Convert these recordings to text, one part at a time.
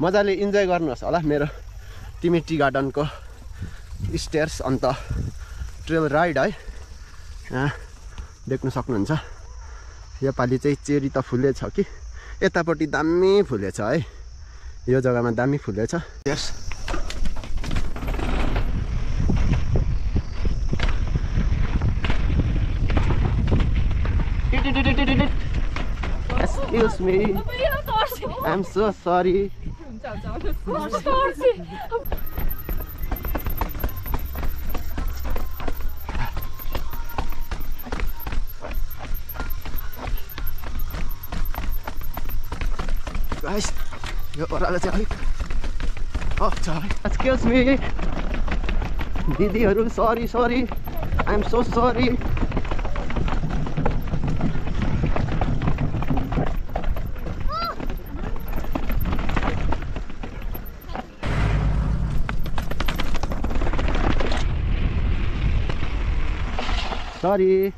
मजाले इन्जोय गर्नुहोस् होला मेरो टिमी टी गार्डनको स्टेयर्स अन्त ट्रेल राइड है। यहाँ देख्न सक्नुहुन्छ योपालि चाहिँ चेरी त फुलेछ कि यतापट्टि दामी फुलेछ है। यो जग्गामा दामी फुलेछ। Excuse me. I'm so sorry. Guys, yo orangnya cari. Oh, cari. Excuse me. Didi, sorry. I'm so sorry. Sorry.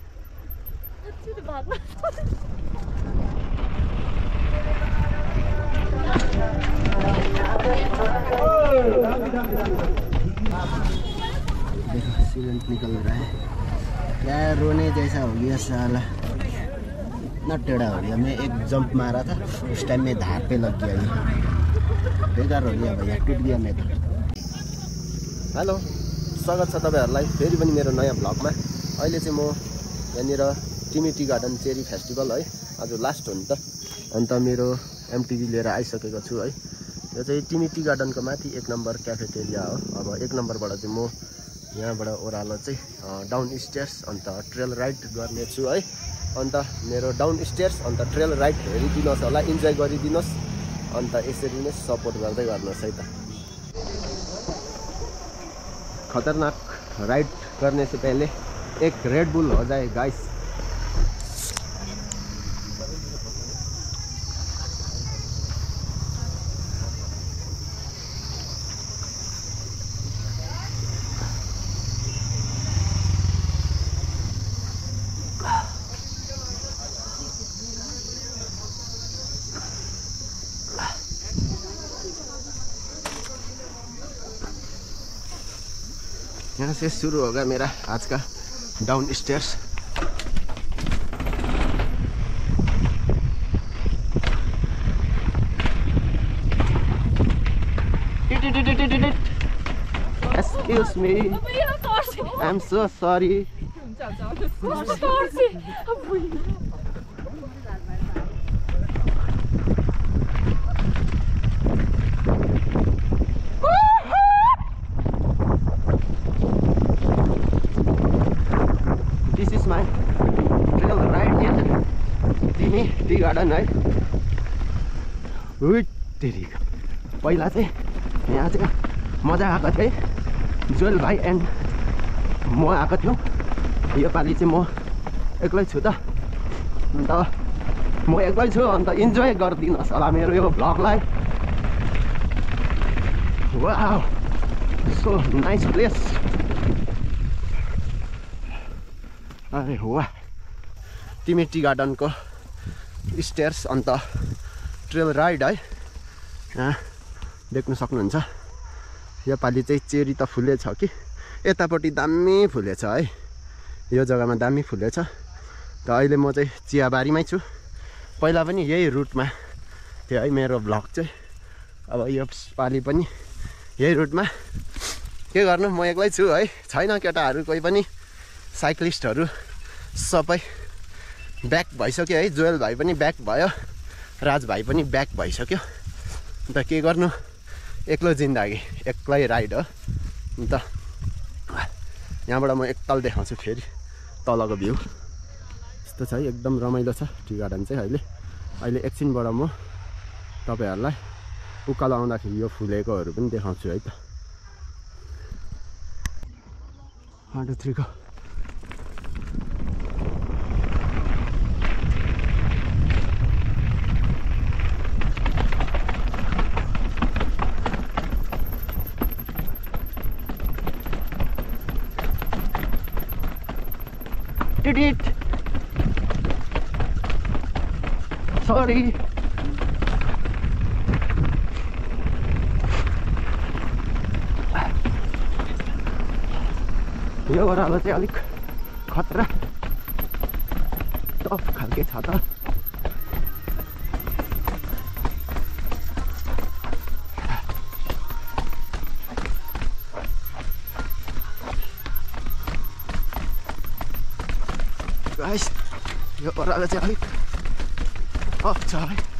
Sealant निकल रहा है। क्या रोने जैसा हो गया साला। इतना टेढ़ा हो गया। मैं एक जंप मारा था उस टाइम में धार पे लग गया। ये बेकार हो गया भैया, टूट गया मैं तो। हेलो, स्वागत छ तपाईहरुलाई फेरि पनि मेरो नयाँ भ्लगमा। अहिले चाहिँ म यहाँनिर टिमी टी गार्डन चेरी फेस्टिभल है, आज लास्ट हो नि त। अन्त मेरो एमटिभी लिएर आइसकेको छु है। यो चाहिँ टिमी टी गार्डनको माथि 1 नम्बर क्याफेटेरिया हो। अब 1 नम्बरबाट चाहिँ म यहाँबाट ओह्रालो चाहिँ डाउन स्टेयर्स अन्त ट्रेल राइड गर्ने छु है। अन्त मेरो डाउन स्टेयर्स अन्त ट्रेल राइड हेरिदिनुहोस् होला, इन्जोय गरिदिनुहोस्। अन्त यसरी नै सपोर्ट गर्दै गर्नुहोस् है त। खतरनाक राइड करने से पहले एक रेड बुल हो जाए गाइस। यहाँ से शुरू होगा मेरा आज का down stairs. Excuse me. I'm so sorry. This is my trail ride in Timi Tea Garden है। पहिला चाहिँ यहाँ चाहिँ मजा आएको थियो। जोएल भाइ एन्ड म आएको थियौँ। योपालि चाहिँ म एक्लै छु त। अन्त म एक्लै छु, अन्त इन्जोय गरिदिनुहोस् होला मेरो यो भ्लगलाई। Wow, so nice place. अरे वाह, टिमी टी गार्डनको स्टेयर्स अन्त ट्रेल राइड है। यहाँ देख्न सक्नुहुन्छ योपालि चाहिँ चेरी त फुलेछ कि यतापट्टि दामी फुलेछ है। यो जग्गामा दामी फुलेछ। त अहिले म चाहिँ चियाबारीमै छु। पहिला पनि यही रुटमा थियो है मेरो भ्लग चाहिँ। अब यो पालि पनि यही रुटमा। के गर्नु, म एक्लै छु है। छैन केटाहरू कोही पनि। साइक्लिस्टहरू सबै ब्याक भइसक्यो है। जोएल भाइ पनि ब्याक भयो, राज भाइ पनि ब्याक भइसक्यो। अन्त के गर्नु, एक्लो जिन्दगी एक्लै राइड हो। अन्त यहाँबाट म एकताल देखाउँछु फेरि तलको भ्यू। यस्तो छ है, एकदम रमाइलो छ टी गार्डन चाहिँ। अहिले एकछिनबाट म तपाईहरुलाई उकालो आउँदाखेरि यो फुलेकोहरू पनि देखाउँछु है त। 1 2 3 go। Did it? Sorry. यो ओह्रालो चाहिँ अलिक खतरा टफ खालके छ त गाइस यो ओह्रालो चाहिँ अलिक टफ छ है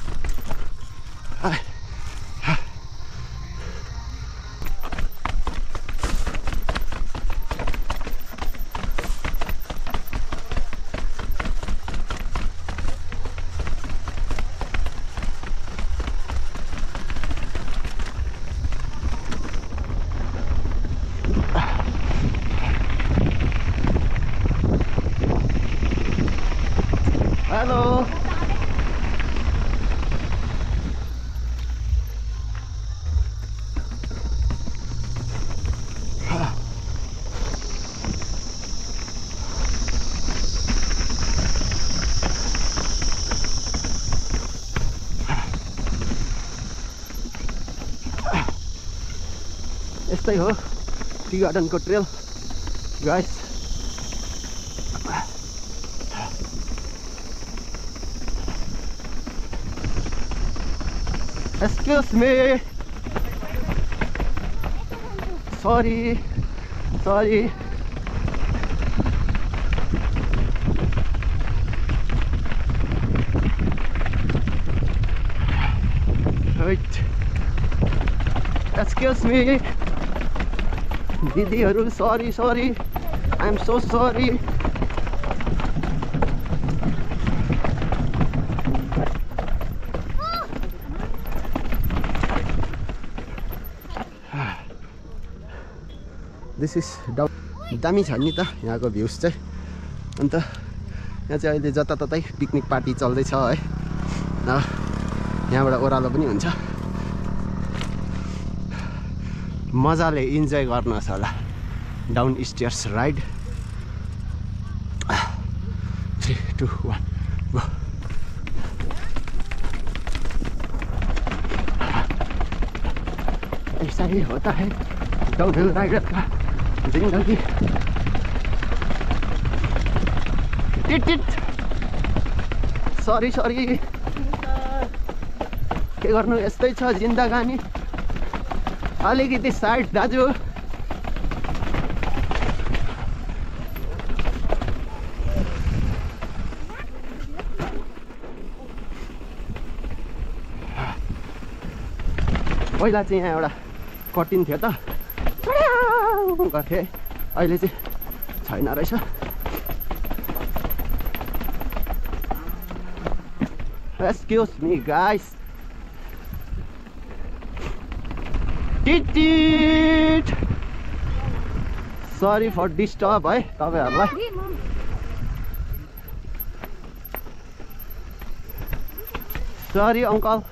हेलो यस्तै हो टी गार्डनको trail guys Excuse me. Sorry. Wait. Excuse me. दिदीहरु sorry. I'm so sorry. This is दामी छ नि त यहाँको भ्यूज चाहिँ अन्त यहाँ चाहिँ अहिले जताततै पिकनिक पार्टी चल्दैछ है यहाँबाट ओह्रालो पनि हुन्छ मजाले इन्जोय गर्नुहोस् होला डाउन स्टेयर्स राइड 3 2 1 गो ऐसा ही होता है डाउनहिल राइडर का जिंदगी टिट सरी के गर्नु यस्तै छ जिन्दगानी अलिकति साइड दाजु पहिला चाहिँ यहाँ एउटा कटिन थियो त गर्थेँ अहिले चाहिँ छैन रहेछ Excuse me guys टिट सरी फर डिस्टर्ब है तपाईहरुलाई सरी अंकल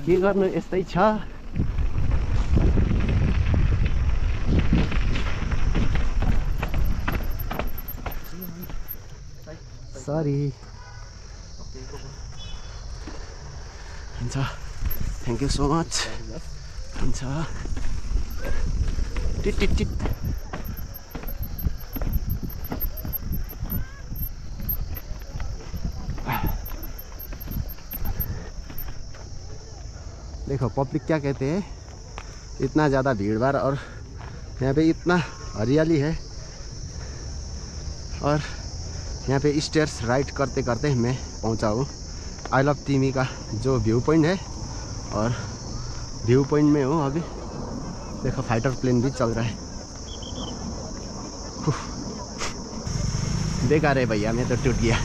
के गर्नु यस्तै छ सरी हुन्छ थ्यांक यू सो मच हुन्छ टिट देखो पब्लिक क्या कहते हैं इतना ज़्यादा भीड़ भाड़ और यहाँ पे इतना हरियाली है और यहाँ पे स्टेयर्स राइड करते करते मैं पहुँचा हूँ आई लव तिमी का जो व्यू पॉइंट है और व्यू पॉइंट में हूँ अभी देखो फाइटर प्लेन भी चल रहा है बेकार है भैया मैं तो टूट गया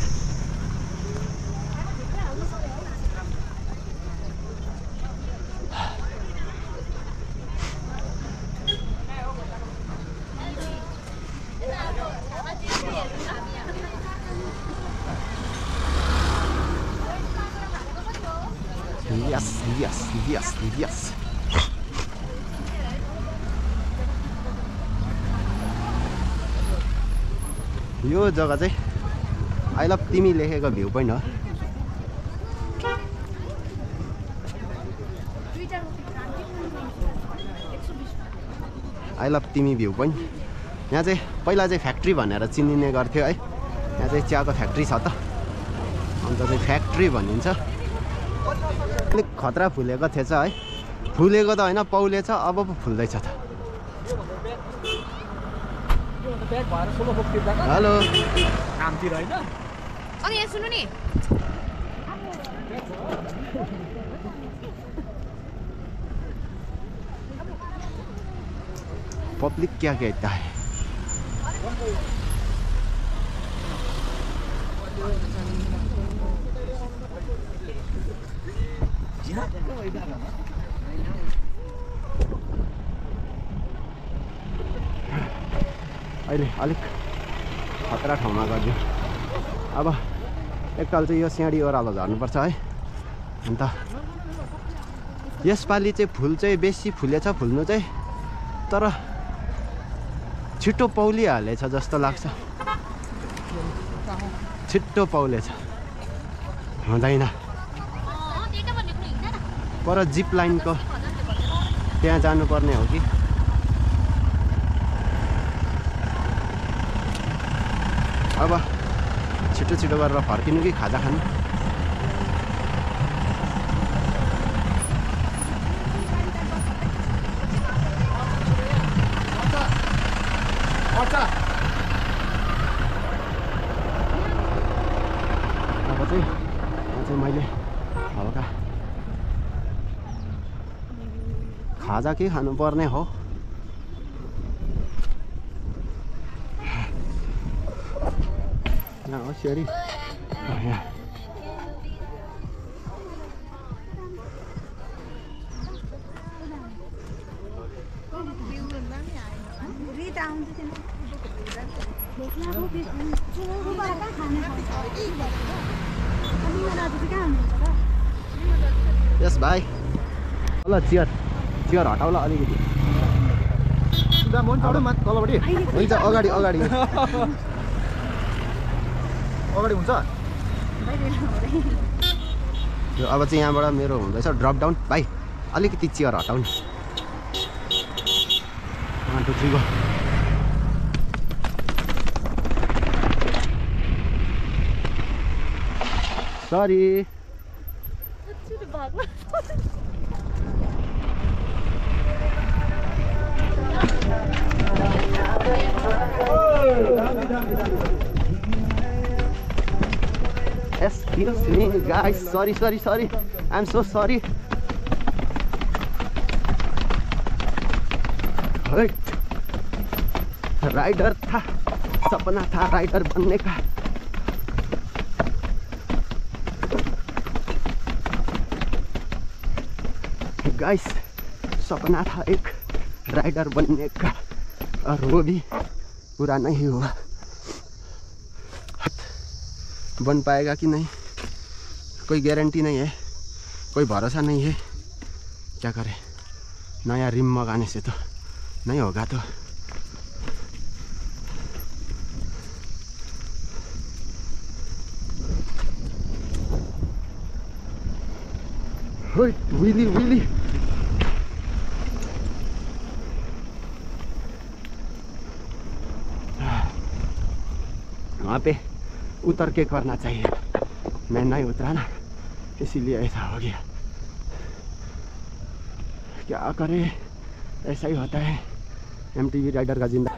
Yes. यो जग्गा चाहिँ आई लभ तिमी लेखेको भ्यू पोइन्ट हो आई लभ तिमी भ्यू पोइन्ट यहाँ चाहिँ पहिला चाहिँ फ्याक्ट्री भनेर चिनिने गर्थ्यो है। यहाँ चाहिँ चियाको फ्याक्ट्री छ त, अन्त चाहिँ फ्याक्ट्री भनिन्छ। अलिक खतरा फुलेको थिएछ है, फुलेको त होइन पौलेछ, अब पो फुल्दैछ त। हेलो कामतिर होइन अनि यहाँ सुन्नु नि, पब्लिक क्या कहता है। अहिले अलिक खतरा ठाउँमा गरिदियो। अब एकताल चाहिँ यो सिँढी ओह्रालो झर्नुपर्छ है। अन्त यसपालि चाहिँ फुल चाहिँ बेसी फुलेछ, फुल्नु चाहिँ, तर छिट्टो पौलिहालेछ जस्तो लाग्छ। छिट्टो पौलेछ, हुँदैन। पर जिप लाइनको त्यहाँ जानुपर्ने हो कि? अब छिटो छिटो गरेर फर्किनु कि खाजा खानु? अब चाहिँ मैले हल्का खाजा के खानुपर्ने हो? यहाँ हो सिँढी, यहाँ यस भाइ। ल चियर हटाउला अलिकति। तलपट्टि हुन्छ, अगाडि अगाडि अगाडि हुन्छ। यो अब चाहिँ यहाँबाट मेरो हुँदैछ ड्रप डाउन। भाइ अलिकति चियर हटाउनु। 1 2 3 go. Sorry. Excuse me guys, sorry. I'm so sorry. Rider था, सपना था राइडर बनने का। गाइस, सपना था एक राइडर बनने का, और वो भी पूरा नहीं हुआ। बन पाएगा कि नहीं कोई गारंटी नहीं है, कोई भरोसा नहीं है। क्या करें, नया रिम मंगाने से तो नहीं होगा। तो विली वहाँ पे उतर के करना चाहिए, मैं नहीं उतरा ना, इसीलिए ऐसा हो गया। क्या करे, ऐसा ही होता है MTV राइडर का जिंदा।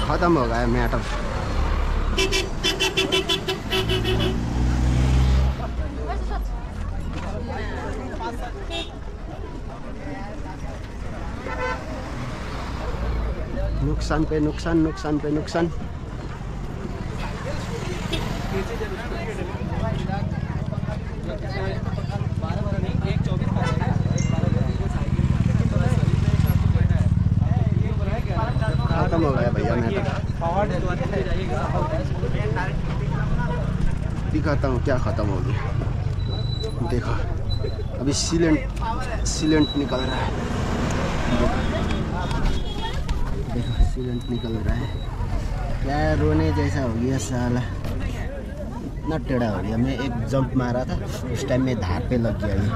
खत्म हो गया मैटर। नुकसान पे नुकसान। खत्म हो गया भैया मैटर। दिखाता हूँ क्या खत्म हो गया। देखो अभी सीलेंट निकल रहा है। देखो सीलेंट निकल रहा है। क्या रोने जैसा हो गया साला। इतना टेढ़ा हो गया, मैं एक जंप मारा था उस टाइम में धार पे लग गया, ये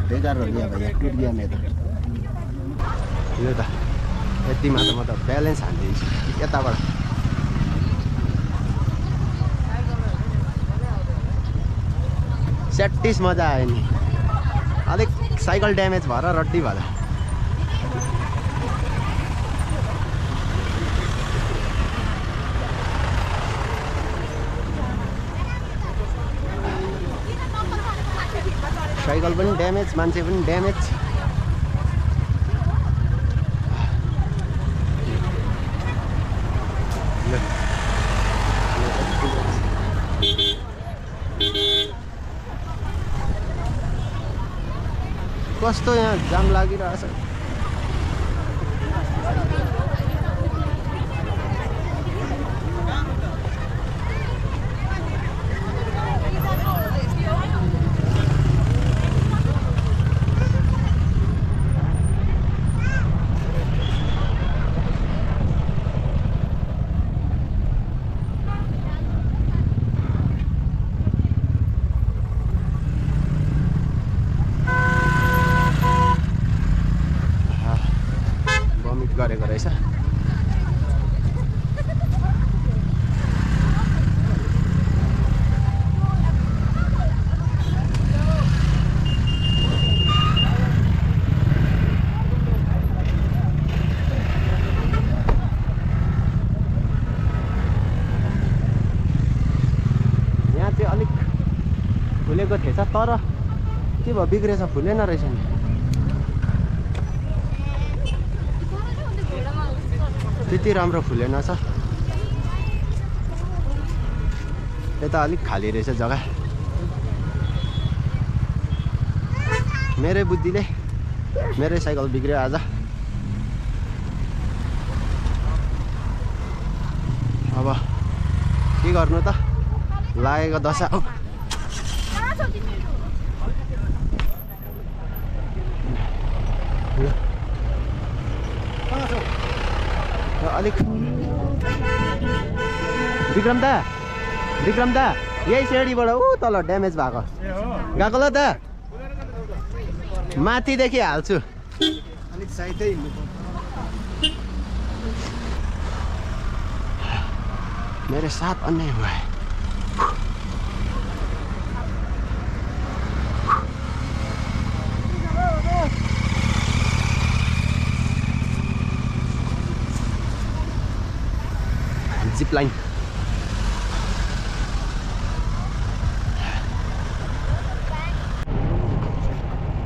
बेकार हो गया भैया, टूट गया मैं तो। यो त यतिमा त म त ब्यालेन्स हान्दिन्छु यताबाट। स्याटिस मजा आयो नि, अलिक साइकल ड्यामेज भएर रड्डी भएर। साइकल पनि ड्यामेज, मान्छे पनि ड्यामेज। कस्तो यहाँ जाम लागिरहेछ। गरेको रहेछ। यहाँ चाहिँ अलिक फुलेको थिएछ, तर के भयो बिग्रेछ, फुलेन रहेछ नि। त्यति राम्रो फुलेन छ। यता अलिक खाली रहेछ जग्गा। मेरै बुद्धिले मेरै साइकल बिग्रियो आज। अब के गर्नु त, लागेको दशा। अलिक विक्रम दा यही सेडीबाट ऊ तल ड्यामेज भएको गएको ल त, माथिदेखि हाल्छु। अलिक साइडै मेरे साथ अन्याय हुआ है। Zip line.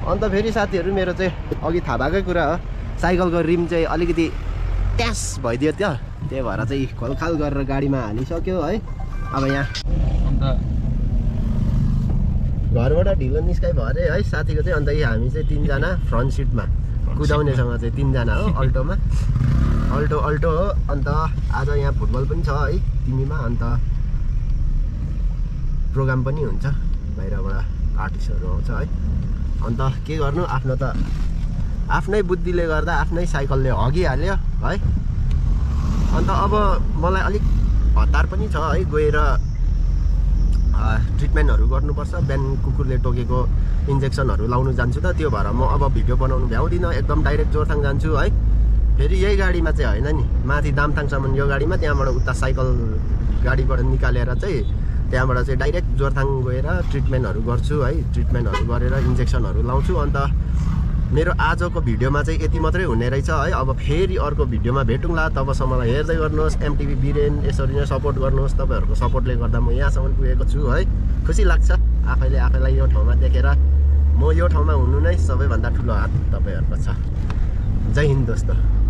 अन्त फेरि साथीहरू मेरो चाहिँ अघि थाहा भएकै कुरा हो, साइकलको रिम चाहिँ अलिकति ट्यास भइदियो त्यो, त्यही भएर चाहिँ खोलखाल गरेर गाडीमा हालिसक्यो है। अब यहाँ अन्त घरबाट ढिलो निस्काइ भरे है साथीको चाहिँ। अन्त हामी चाहिँ 3 जना फ्रन्ट सिटमा, कुदाउनेसँग चाहिँ 3 जना हो, अल्टोमा। अल्टो हो। अन्त आज यहाँ फुटबल पनि छ है तिमीमा, अन्त प्रोग्राम पनि हुन्छ, बाहिरबाट आर्टिस्टहरू आउँछ है। अन्त के गर्नु, आफ्नो त आफ्नै बुद्धिले गर्दा आफ्नै साइकलले हगिहाल्यो है। अन्त अब मलाई अलिक हतार पनि छ है, गएर ट्रिटमेन्टहरू गर्नुपर्छ। बिहान कुकुरले टोकेको इन्जेक्सनहरू लाउनु जान्छु त, त्यो भएर म अब भिडियो बनाउनु भ्याउँदिनँ, एकदम डाइरेक्ट जोरथाङ जान्छु है। फेरि यही गाडीमा चाहिँ होइन नि, माथि दामथाङसम्म यो गाडीमा, त्यहाँबाट उता साइकल गाडीबाट निकालेर चाहिँ त्यहाँबाट चाहिँ डाइरेक्ट जोरथाङ गएर ट्रिटमेन्टहरू गर्छु है। ट्रिटमेन्टहरू गरेर इन्जेक्सनहरू लाउँछु। अन्त मेरो आजको भिडियोमा चाहिँ यति मात्रै हुने रहेछ है। अब फेरि अर्को भिडियोमा भेटौँला, तबसम्मलाई हेर्दै गर्नुहोस्। एमटिभी बिरेन यसरी नै सपोर्ट गर्नुहोस्, तपाईँहरूको सपोर्टले गर्दा म यहाँसम्म पुगेको छु है। खुसी लाग्छ आफैलाई यो ठाउँमा देखेर। म यो ठाउँमा हुनु नै सबैभन्दा ठुलो हात तपाईँहरूको छ। जय हिन्द दोस्तो।